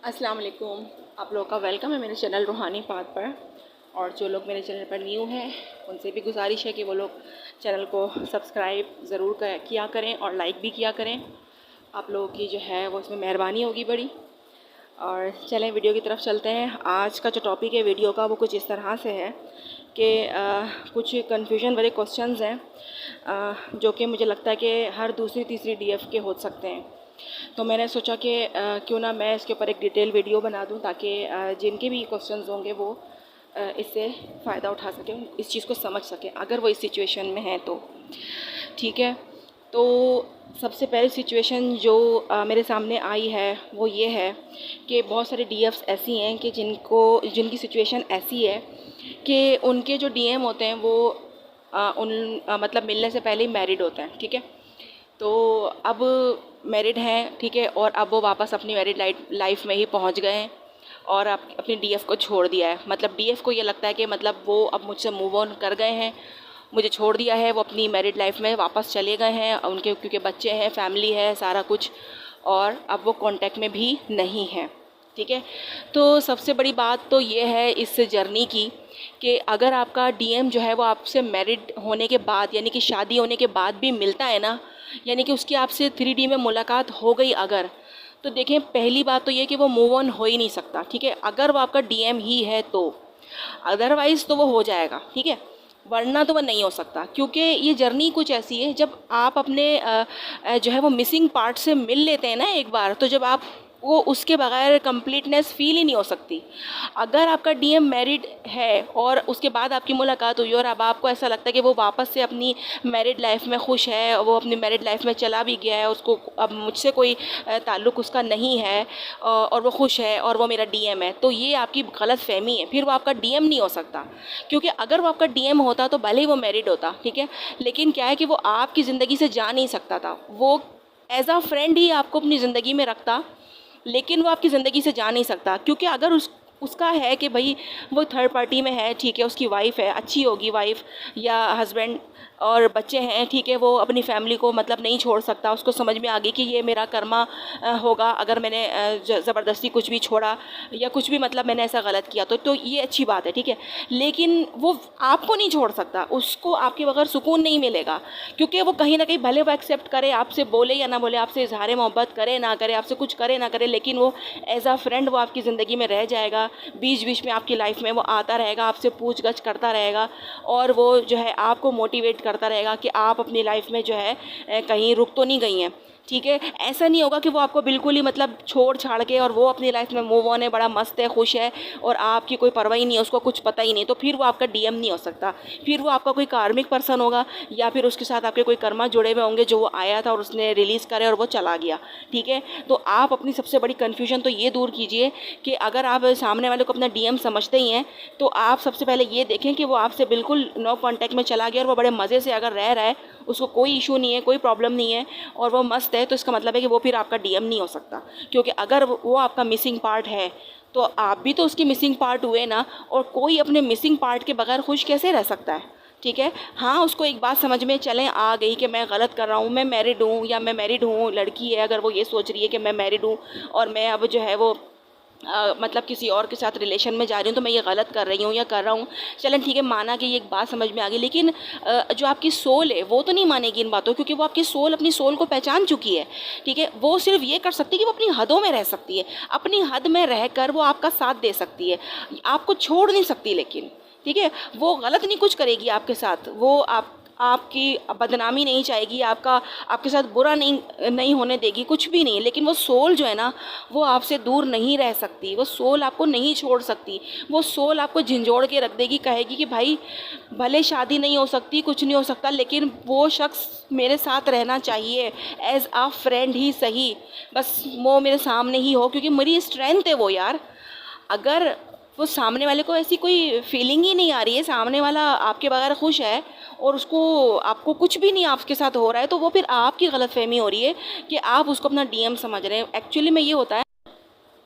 अस्सलाम वालेकुम। आप लोगों का वेलकम है मेरे चैनल रूहानी पाथ पर। और जो लोग मेरे चैनल पर न्यू हैं उनसे भी गुजारिश है कि वो लोग चैनल को सब्सक्राइब ज़रूर किया करें और लाइक भी किया करें। आप लोगों की जो है वो इसमें मेहरबानी होगी बड़ी। और चलें वीडियो की तरफ चलते हैं। आज का जो टॉपिक है वीडियो का वो कुछ इस तरह से है कि कुछ कन्फ्यूजन वाले क्वेश्चंस हैं जो कि मुझे लगता है कि हर दूसरी तीसरी डीएफ के हो सकते हैं। तो मैंने सोचा कि क्यों ना मैं इसके ऊपर एक डिटेल वीडियो बना दूं ताकि जिनके भी क्वेश्चंस होंगे वो इससे फ़ायदा उठा सकें, इस चीज़ को समझ सकें अगर वो इस सिचुएशन में हैं तो। ठीक है, तो सबसे पहली सिचुएशन जो मेरे सामने आई है वो ये है कि बहुत सारे डीएफ्स ऐसी हैं कि जिनकी सिचुएशन ऐसी है कि उनके जो डीएम होते हैं वो मतलब मिलने से पहले ही मैरिड होते हैं। ठीक है, तो अब मैरिड हैं, ठीक है, और अब वो वापस अपनी मैरिड लाइफ में ही पहुंच गए हैं और अपनी डीएफ को छोड़ दिया है। मतलब डीएफ को ये लगता है कि मतलब वो अब मुझसे मूव ऑन कर गए हैं, मुझे छोड़ दिया है, वो अपनी मैरिड लाइफ में वापस चले गए हैं उनके, क्योंकि बच्चे हैं, फैमिली है, सारा कुछ, और अब वो कांटेक्ट में भी नहीं है। ठीक है, तो सबसे बड़ी बात तो ये है इस जर्नी की कि अगर आपका डीएम जो है वो आपसे मैरिड होने के बाद यानी कि शादी होने के बाद भी मिलता है ना, यानी कि उसकी आपसे 3D में मुलाकात हो गई अगर, तो देखें पहली बात तो ये कि वो मूव ऑन हो ही नहीं सकता। ठीक है, अगर वो आपका डीएम ही है तो, अदरवाइज़ तो वो हो जाएगा। ठीक है, वरना तो वह नहीं हो सकता, क्योंकि ये जर्नी कुछ ऐसी है जब आप अपने जो है वो मिसिंग पार्ट से मिल लेते हैं ना एक बार, तो जब आप वो उसके बगैर कंप्लीटनेस फील ही नहीं हो सकती। अगर आपका डीएम मैरिड है और उसके बाद आपकी मुलाकात हुई और अब आपको ऐसा लगता है कि वो वापस से अपनी मैरिड लाइफ में खुश है, वो अपनी मैरिड लाइफ में चला भी गया है, उसको अब मुझसे कोई ताल्लुक़ उसका नहीं है और वो खुश है और वो मेरा डीएम है, तो ये आपकी गलत फहमी है। फिर वो आपका डीएम नहीं हो सकता, क्योंकि अगर वो आपका डीएम होता तो भले ही वो मैरिड होता, ठीक है, लेकिन क्या है कि वो आपकी ज़िंदगी से जा नहीं सकता था। वो एज अ फ्रेंड ही आपको अपनी ज़िंदगी में रखता, लेकिन वो आपकी ज़िंदगी से जा नहीं सकता, क्योंकि अगर उसका है कि भाई वो थर्ड पार्टी में है, ठीक है, उसकी वाइफ है, अच्छी होगी वाइफ या हस्बैंड और बच्चे हैं, ठीक है, वो अपनी फैमिली को मतलब नहीं छोड़ सकता, उसको समझ में आ गई कि ये मेरा कर्मा होगा अगर मैंने ज़बरदस्ती कुछ भी छोड़ा या कुछ भी मतलब मैंने ऐसा गलत किया तो ये अच्छी बात है। ठीक है, लेकिन वो आपको नहीं छोड़ सकता, उसको आपके बगैर सुकून नहीं मिलेगा, क्योंकि वो कहीं ना कहीं भले वो एक्सेप्ट करे, आपसे बोले या ना बोले, आपसे इजहार मोहब्बत करे ना करे, आपसे कुछ करे ना करे, लेकिन वो एज अ फ्रेंड वो आपकी ज़िंदगी में रह जाएगा, बीच बीच में आपकी लाइफ में वो आता रहेगा, आपसे पूछ गछ करता रहेगा और वो जो है आपको मोटिवेट करता रहेगा कि आप अपनी लाइफ में जो है कहीं रुक तो नहीं गई हैं। ठीक है, ऐसा नहीं होगा कि वो आपको बिल्कुल ही मतलब छोड़ छाड़ के और वो अपनी लाइफ में मूव ऑन है, बड़ा मस्त है, खुश है और आपकी कोई परवाह ही नहीं है, उसको कुछ पता ही नहीं, तो फिर वो आपका डीएम नहीं हो सकता। फिर वो आपका कोई कार्मिक पर्सन होगा या फिर उसके साथ आपके कोई कर्मा जुड़े हुए होंगे, जो वो आया था और उसने रिलीज़ करे और वो चला गया। ठीक है, तो आप अपनी सबसे बड़ी कन्फ्यूजन तो ये दूर कीजिए कि अगर आप सामने वाले को अपना डीएम समझते ही हैं तो आप सबसे पहले ये देखें कि वो आपसे बिल्कुल नो कॉन्टैक्ट में चला गया और वो बड़े मज़े से अगर रह रहा है, उसको कोई इशू नहीं है, कोई प्रॉब्लम नहीं है और वो मस्त है, तो इसका मतलब है कि वो फिर आपका डीएम नहीं हो सकता। क्योंकि अगर वो आपका मिसिंग पार्ट है तो आप भी तो उसकी मिसिंग पार्ट हुए ना, और कोई अपने मिसिंग पार्ट के बगैर खुश कैसे रह सकता है। ठीक है, हाँ, उसको एक बात समझ में चलें आ गई कि मैं गलत कर रहा हूँ, मैं मैरिड हूँ या मैं मैरिड हूँ, लड़की है अगर वो ये सोच रही है कि मैं मैरिड हूँ और मैं अब जो है वो मतलब किसी और के साथ रिलेशन में जा रही हूँ तो मैं ये गलत कर रही हूँ या कर रहा हूँ, चलें ठीक है, माना कि ये एक बात समझ में आ गई, लेकिन जो आपकी सोल है वो तो नहीं मानेगी इन बातों, क्योंकि वो आपकी सोल अपनी सोल को पहचान चुकी है। ठीक है, वो सिर्फ ये कर सकती है कि वो अपनी हदों में रह सकती है, अपनी हद में रहकर वो आपका साथ दे सकती है, आपको छोड़ नहीं सकती। लेकिन ठीक है, वो गलत नहीं कुछ करेगी आपके साथ, वो आपकी बदनामी नहीं चाहेगी, आपके साथ बुरा नहीं होने देगी, कुछ भी नहीं, लेकिन वो सोल जो है ना वो आपसे दूर नहीं रह सकती, वो सोल आपको नहीं छोड़ सकती, वो सोल आपको झंझोड़ के रख देगी, कहेगी कि भाई भले शादी नहीं हो सकती, कुछ नहीं हो सकता, लेकिन वो शख्स मेरे साथ रहना चाहिए एज आ फ्रेंड ही सही, बस वो मेरे सामने ही हो, क्योंकि मेरी स्ट्रेंथ है वो यार। अगर वो सामने वाले को ऐसी कोई फीलिंग ही नहीं आ रही है, सामने वाला आपके बगैर खुश है और उसको आपको कुछ भी नहीं आपके साथ हो रहा है, तो वो फिर आपकी गलतफहमी हो रही है कि आप उसको अपना डीएम समझ रहे हैं। एक्चुअली में ये होता है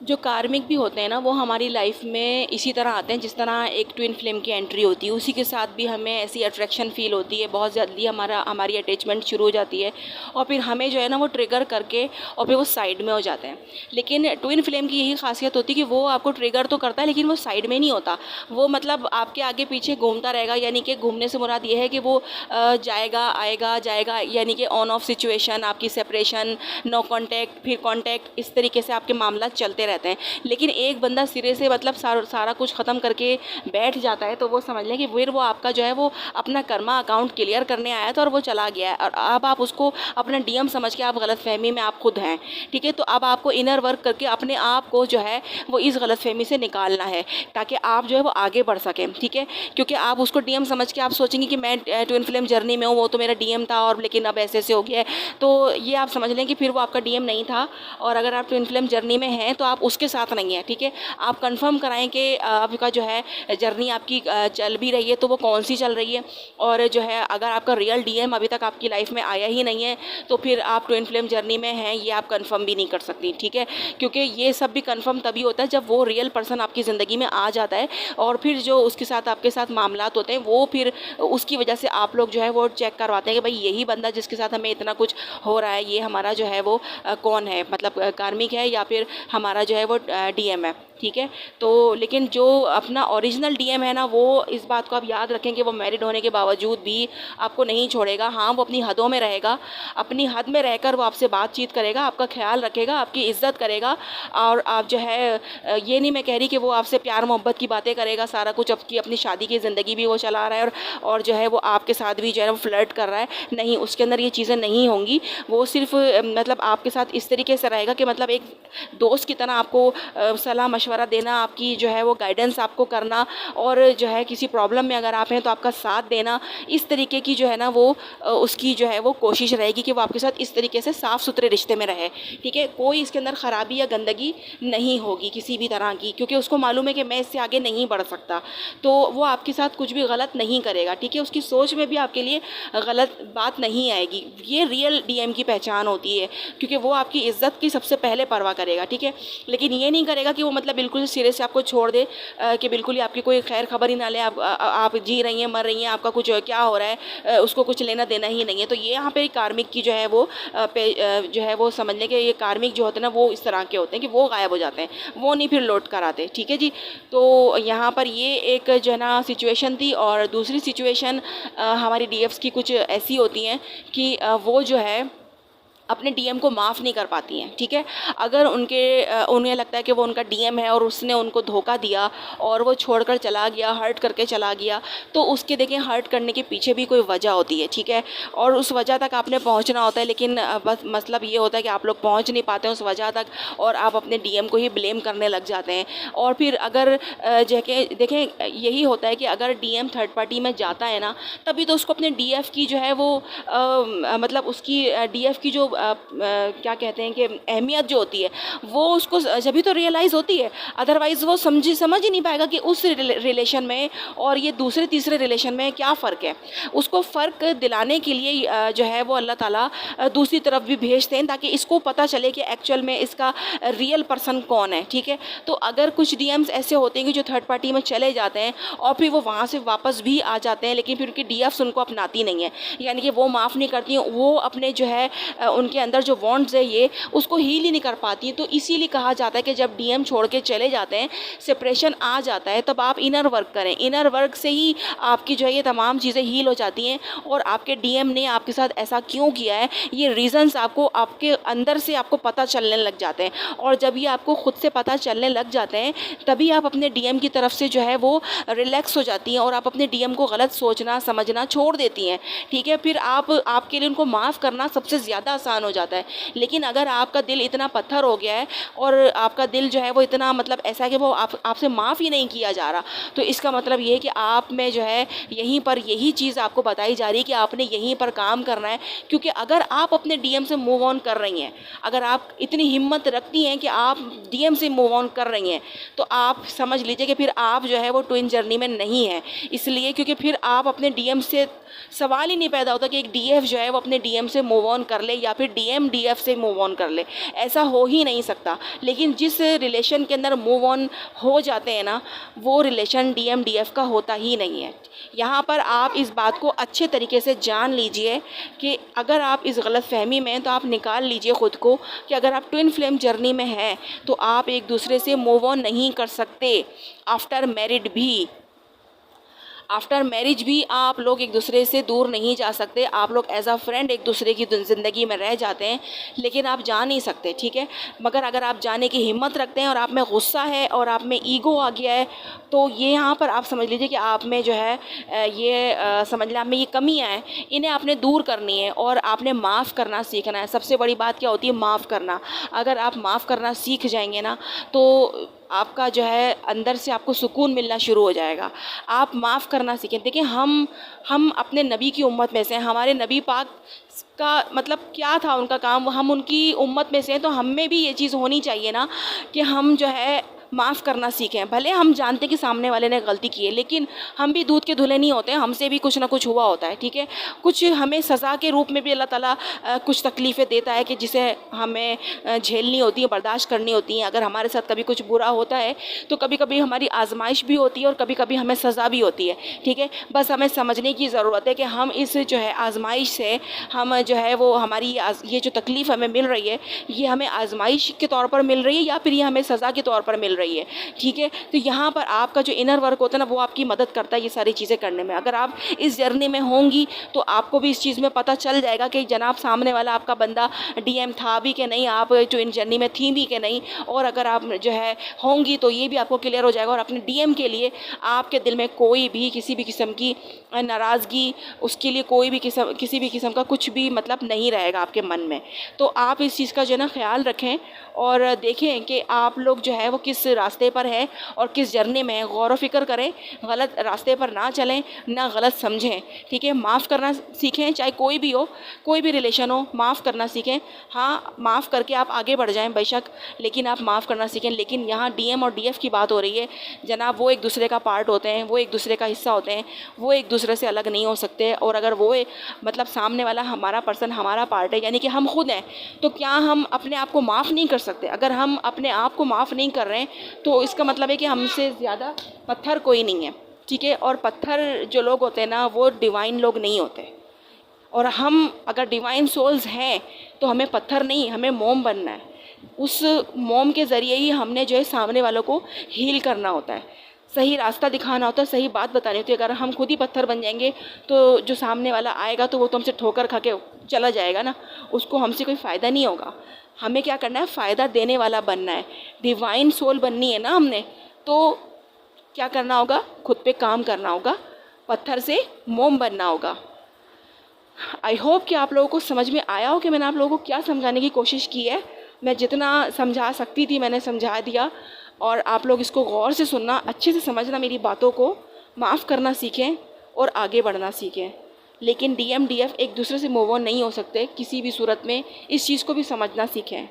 जो कार्मिक भी होते हैं ना, वो हमारी लाइफ में इसी तरह आते हैं जिस तरह एक ट्विन फ्लेम की एंट्री होती है, उसी के साथ भी हमें ऐसी अट्रैक्शन फील होती है, बहुत जल्दी हमारी अटैचमेंट शुरू हो जाती है और फिर हमें जो है ना वो ट्रिगर करके और फिर वो साइड में हो जाते हैं। लेकिन ट्विन फ्लेम की यही खासियत होती है कि वो आपको ट्रिगर तो करता है लेकिन वो साइड में नहीं होता, वो मतलब आपके आगे पीछे घूमता रहेगा। यानी कि घूमने से मुराद ये है कि वो जाएगा आएगा जाएगा, यानी कि ऑन ऑफ सिचुएशन, आपकी सेपरेशन, नो कॉन्टैक्ट, फिर कॉन्टैक्ट, इस तरीके से आपके मामला चलते रहते हैं। लेकिन एक बंदा सिरे से मतलब सारा कुछ ख़त्म करके बैठ जाता है तो वो समझ लें कि फिर वो आपका जो है वो अपना कर्मा अकाउंट क्लियर करने आया था और वो चला गया है, और अब आप उसको अपना डीएम समझ के आप गलतफहमी में आप खुद हैं। ठीक है, तो अब आपको इनर वर्क करके अपने आप को जो है वो इस गलतफहमी से निकालना है ताकि आप जो है वो आगे बढ़ सकें। ठीक है, क्योंकि आप उसको डीएम समझ के आप सोचेंगे कि मैं ट्विन फ्लेम जर्नी में हूँ, वो तो मेरा डीएम था और लेकिन अब ऐसे हो गया है, तो ये आप समझ लें कि फिर वो आपका डीएम नहीं था। और अगर आप ट्विन फ्लेम जर्नी में हैं तो आप उसके साथ नहीं है। ठीक है, आप कंफर्म कराएं कि आपका जो है जर्नी आपकी चल भी रही है तो वो कौन सी चल रही है, और जो है अगर आपका रियल डीएम अभी तक आपकी लाइफ में आया ही नहीं है तो फिर आप ट्विन फ्लेम जर्नी में हैं, ये आप कंफर्म भी नहीं कर सकती। ठीक है, क्योंकि ये सब भी कंफर्म तभी होता है जब वो रियल पर्सन आपकी ज़िंदगी में आ जाता है और फिर जो उसके साथ आपके साथ मामलात होते हैं वो फिर उसकी वजह से आप लोग जो है वो चेक करवाते हैं कि भाई यही बंदा जिसके साथ हमें इतना कुछ हो रहा है, ये हमारा जो है वो कौन है, मतलब कार्मिक है या फिर हमारा जो है वो डीएम है। ठीक है, तो लेकिन जो अपना ओरिजिनल डीएम है ना, वो इस बात को आप याद रखें कि वो मैरिड होने के बावजूद भी आपको नहीं छोड़ेगा। हाँ, वो अपनी हदों में रहेगा, अपनी हद में रहकर वो आपसे बातचीत करेगा, आपका ख्याल रखेगा, आपकी इज्जत करेगा। और आप जो है ये नहीं मैं कह रही कि वो आपसे प्यार मोहब्बत की बातें करेगा, सारा कुछ आपकी अपनी शादी की ज़िंदगी भी वो चला रहा है और जो है वो आपके साथ भी जो है वो फ्लर्ट कर रहा है, नहीं, उसके अंदर ये चीज़ें नहीं होंगी। वो सिर्फ मतलब आपके साथ इस तरीके से रहेगा कि मतलब एक दोस्त की तरह आपको सलाह मशवरा देना, आपकी जो है वो गाइडेंस आपको करना, और जो है किसी प्रॉब्लम में अगर आप हैं तो आपका साथ देना। इस तरीके की जो है ना वो उसकी जो है वो कोशिश रहेगी कि वो आपके साथ इस तरीके से साफ़ सुथरे रिश्ते में रहे। ठीक है, कोई इसके अंदर ख़राबी या गंदगी नहीं होगी किसी भी तरह की, क्योंकि उसको मालूम है कि मैं इससे आगे नहीं बढ़ सकता, तो वो आपके साथ कुछ भी गलत नहीं करेगा। ठीक है, उसकी सोच में भी आपके लिए गलत बात नहीं आएगी। ये रियल डीएम की पहचान होती है, क्योंकि वो आपकी इज्जत की सबसे पहले परवाह करेगा। ठीक है, लेकिन ये नहीं करेगा कि वो मतलब बिल्कुल सिरे से आपको छोड़ दे, कि बिल्कुल ही आपकी कोई खैर खबर ही ना ले, आप जी रही हैं मर रही हैं, आपका कुछ क्या हो रहा है उसको कुछ लेना देना ही नहीं है। तो ये यहाँ पे कार्मिक की जो है वो जो है वो समझ लें कि ये कार्मिक जो होते हैं ना वो इस तरह के होते हैं कि वो गायब हो जाते हैं, वो नहीं फिर लौट कर आते। ठीक है जी, तो यहाँ पर ये एक जो है ना सिचुएशन थी। और दूसरी सिचुएशन हमारी डीएफ्स की कुछ ऐसी होती हैं कि वो जो है अपने डीएम को माफ़ नहीं कर पाती हैं। ठीक है, अगर उन्हें लगता है कि वो उनका डीएम है और उसने उनको धोखा दिया और वो छोड़कर चला गया, हर्ट करके चला गया, तो उसके देखें हर्ट करने के पीछे भी कोई वजह होती है। ठीक है, और उस वजह तक आपने पहुंचना होता है, लेकिन बस मतलब ये होता है कि आप लोग पहुंच नहीं पाते हैं उस वजह तक और आप अपने डीएम को ही ब्लेम करने लग जाते हैं। और फिर अगर देखें यही होता है कि अगर डीएम थर्ड पार्टी में जाता है ना, तभी तो उसको अपने डीएफ की जो है वो मतलब उसकी डीएफ की जो क्या कहते हैं कि अहमियत जो होती है वो उसको जभी तो रियलाइज़ होती है, अदरवाइज़ वो समझ ही नहीं पाएगा कि उस रिलेशन में और ये दूसरे तीसरे रिलेशन में क्या फ़र्क है। उसको फ़र्क दिलाने के लिए जो है वो अल्लाह ताला दूसरी तरफ भी भेजते हैं ताकि इसको पता चले कि एक्चुअल में इसका रियल पर्सन कौन है। ठीक है, तो अगर कुछ डीएम्स ऐसे होते हैं कि जो थर्ड पार्टी में चले जाते हैं और फिर वो वहाँ से वापस भी आ जाते हैं, लेकिन फिर उनकी डीएफ्स उनको अपनाती नहीं है, यानी कि वो माफ़ नहीं करती हैं, वो अपने जो है उनके अंदर जो वॉन्ट्स है ये उसको हील ही नहीं कर पाती हैं। तो इसीलिए कहा जाता है कि जब डीएम छोड़ के चले जाते हैं, सेपरेशन आ जाता है, तब आप इनर वर्क करें। इनर वर्क से ही आपकी जो है ये तमाम चीज़ें हील हो जाती हैं और आपके डीएम ने आपके साथ ऐसा क्यों किया है ये रीज़न्स आपको आपके अंदर से आपको पता चलने लग जाते हैं। और जब ये आपको खुद से पता चलने लग जाते हैं तभी आप अपने डीएम की तरफ से जो है वो रिलैक्स हो जाती हैं और आप अपने डीएम को गलत सोचना समझना छोड़ देती हैं। ठीक है, फिर आपके लिए उनको माफ़ करना सबसे ज़्यादा आसान हो जाता है। लेकिन अगर आपका दिल इतना पत्थर हो गया है और आपका दिल जो है वो इतना मतलब ऐसा है कि वो आपसे माफ़ ही नहीं किया जा रहा, तो इसका मतलब ये है कि आप में जो है यहीं पर यही चीज़ आपको बताई जा रही है कि आपने यहीं पर काम करना है। क्योंकि अगर आप अपने डीएम से मूव ऑन कर रही हैं, अगर आप इतनी हिम्मत रखती हैं कि आप डीएम से मूव ऑन कर रही हैं, तो आप समझ लीजिए कि फिर आप जो है वो ट्विन जर्नी में नहीं है। इसलिए क्योंकि फिर आप अपने डीएम से सवाल ही नहीं पैदा होता कि एक डीएफ जो है वो अपने डीएम से मूव ऑन कर ले या फिर DMDF से मूव ऑन कर ले, ऐसा हो ही नहीं सकता। लेकिन जिस रिलेशन के अंदर मूव ऑन हो जाते हैं ना, वो रिलेशन DMDF का होता ही नहीं है। यहाँ पर आप इस बात को अच्छे तरीके से जान लीजिए कि अगर आप इस गलतफहमी में हैं तो आप निकाल लीजिए ख़ुद को कि अगर आप ट्विन फ्लेम जर्नी में हैं तो आप एक दूसरे से मूव ऑन नहीं कर सकते। आफ्टर मैरिज भी आप लोग एक दूसरे से दूर नहीं जा सकते। आप लोग एज अ फ्रेंड एक दूसरे की ज़िंदगी में रह जाते हैं, लेकिन आप जा नहीं सकते, ठीक है। मगर अगर आप जाने की हिम्मत रखते हैं और आप में गुस्सा है और आप में ईगो आ गया है, तो ये यहाँ पर आप समझ लीजिए कि आप में जो है समझ लें आप में ये कमियाँ हैं, इन्हें आपने दूर करनी है और आपने माफ़ करना सीखना है। सबसे बड़ी बात क्या होती है? माफ़ करना। अगर आप माफ़ करना सीख जाएंगे ना, तो आपका जो है अंदर से आपको सुकून मिलना शुरू हो जाएगा। आप माफ़ करना सीखें। देखिए, हम अपने नबी की उम्मत में से हैं। हमारे नबी पाक का मतलब क्या था उनका काम, हम उनकी उम्मत में से हैं, तो हम में भी ये चीज़ होनी चाहिए ना कि हम जो है माफ़ करना सीखें। भले हम जानते कि सामने वाले ने गलती की है, लेकिन हम भी दूध के धुले नहीं होते हैं, हमसे भी कुछ ना कुछ हुआ होता है, ठीक है। कुछ हमें सज़ा के रूप में भी अल्लाह ताला कुछ तकलीफ़ें देता है कि जिसे हमें झेलनी होती है, बर्दाश्त करनी होती हैं। अगर हमारे साथ कभी कुछ बुरा होता है तो कभी कभी हमारी आजमाइश भी होती है और कभी कभी हमें सज़ा भी होती है, ठीक है। बस हमें समझने की ज़रूरत है कि हम इस जो है आजमाइश से हम जो है वो हमारी ये जो तकलीफ़ हमें मिल रही है, ये हमें आजमाइश के तौर पर मिल रही है या फिर ये हमें सज़ा के तौर पर मिल रही है, ठीक है। तो यहाँ पर आपका जो इनर वर्क होता है ना, वो आपकी मदद करता है ये सारी चीज़ें करने में। अगर आप इस जर्नी में होंगी तो आपको भी इस चीज़ में पता चल जाएगा कि जनाब सामने वाला आपका बंदा DM था भी कि नहीं, आप जो इन जर्नी में थी भी कि नहीं। और अगर आप जो है होंगी तो ये भी आपको क्लियर हो जाएगा। और अपने DM के लिए आपके दिल में कोई भी किसी भी किस्म की नाराज़गी, उसके लिए कोई भी किसी भी किस्म का कुछ भी मतलब नहीं रहेगा आपके मन में। तो आप इस चीज़ का जो है ना ख्याल रखें और देखें कि आप लोग जो है वो किस रास्ते पर हैं और किस जर्नी में हैं। गौर व फिक्र करें, गलत रास्ते पर ना चलें, ना गलत समझें, ठीक है। माफ़ करना सीखें, चाहे कोई भी हो, कोई भी रिलेशन हो, माफ़ करना सीखें। हाँ, माफ़ करके आप आगे बढ़ जाएं बेशक, लेकिन आप माफ़ करना सीखें। लेकिन यहाँ DM और DF की बात हो रही है जनाब, वो एक दूसरे का पार्ट होते हैं, वो एक दूसरे का हिस्सा होते हैं, वो एक दूसरे से अलग नहीं हो सकते। और अगर वो मतलब सामने वाला हमारा पर्सन हमारा पार्ट है, यानी कि हम खुद हैं, तो क्या हम अपने आप को माफ़ नहीं कर सकते? अगर हम अपने आप को माफ़ नहीं कर रहे हैं तो इसका मतलब है कि हमसे ज़्यादा पत्थर कोई नहीं है, ठीक है। और पत्थर जो लोग होते हैं ना, वो डिवाइन लोग नहीं होते। और हम अगर डिवाइन सोल्स हैं तो हमें पत्थर नहीं, हमें मोम बनना है। उस मोम के ज़रिए ही हमने जो है सामने वालों को हील करना होता है, सही रास्ता दिखाना होता है, सही बात बतानी होती है। अगर हम खुद ही पत्थर बन जाएंगे तो जो सामने वाला आएगा तो वो तो हमसे ठोकर खा के चला जाएगा ना, उसको हमसे कोई फ़ायदा नहीं होगा। हमें क्या करना है? फ़ायदा देने वाला बनना है, डिवाइन सोल बननी है ना हमने। तो क्या करना होगा? खुद पे काम करना होगा, पत्थर से मोम बनना होगा। आई होप कि आप लोगों को समझ में आया हो कि मैंने आप लोगों को क्या समझाने की कोशिश की है। मैं जितना समझा सकती थी मैंने समझा दिया, और आप लोग इसको गौर से सुनना, अच्छे से समझना मेरी बातों को, माफ़ करना सीखें और आगे बढ़ना सीखें। लेकिन DMDF एक दूसरे से मूव ऑन नहीं हो सकते किसी भी सूरत में, इस चीज़ को भी समझना सीखें।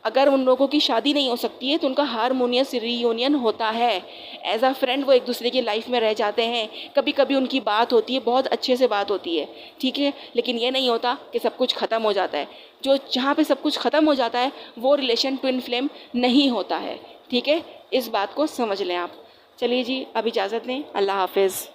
अगर उन लोगों की शादी नहीं हो सकती है तो उनका हारमोनियस रीयूनियन होता है। एज अ फ्रेंड वो एक दूसरे की लाइफ में रह जाते हैं, कभी कभी उनकी बात होती है, बहुत अच्छे से बात होती है, ठीक है। लेकिन ये नहीं होता कि सब कुछ ख़त्म हो जाता है। जो जहाँ पे सब कुछ ख़त्म हो जाता है वो रिलेशन ट्विन फ्लेम नहीं होता है, ठीक है। इस बात को समझ लें आप। चलिए जी, अब इजाज़त लें, अल्लाह हाफिज़।